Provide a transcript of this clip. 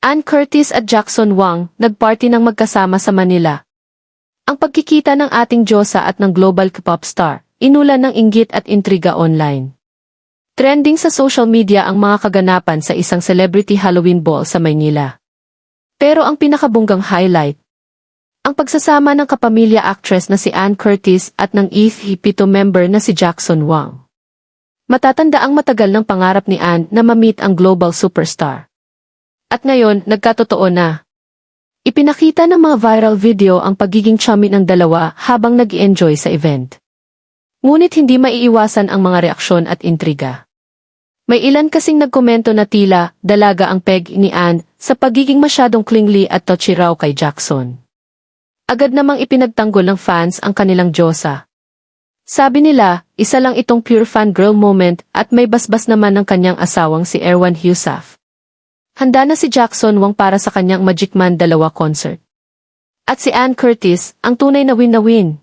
Ann Curtis at Jackson Wang, nagparty ng magkasama sa Manila. Ang pagkikita ng ating diyosa at ng global K-pop star, inulan ng inggit at intriga online. Trending sa social media ang mga kaganapan sa isang celebrity Halloween ball sa Maynila. Pero ang pinakabunggang highlight, ang pagsasama ng kapamilya actress na si Ann Curtis at ng ETH member na si Jackson Wang. Matatanda ang matagal ng pangarap ni Ann na ma-meet ang global superstar. At ngayon, nagkatotoo na. Ipinakita ng mga viral video ang pagiging chummy ng dalawa habang nag-enjoy sa event. Ngunit hindi maiiwasan ang mga reaksyon at intriga. May ilan kasing nagkomento na tila dalaga ang peg ni Ann sa pagiging masyadong clingy at touchy raw kay Jackson. Agad namang ipinagtanggol ng fans ang kanilang diyosa. Sabi nila, isa lang itong pure fangirl moment at may basbas naman ng kanyang asawang si Erwan Heussaff. Handa na si Jackson Wang para sa kanyang Magic Man 2 concert. At si Ann Curtis, ang tunay na win na win.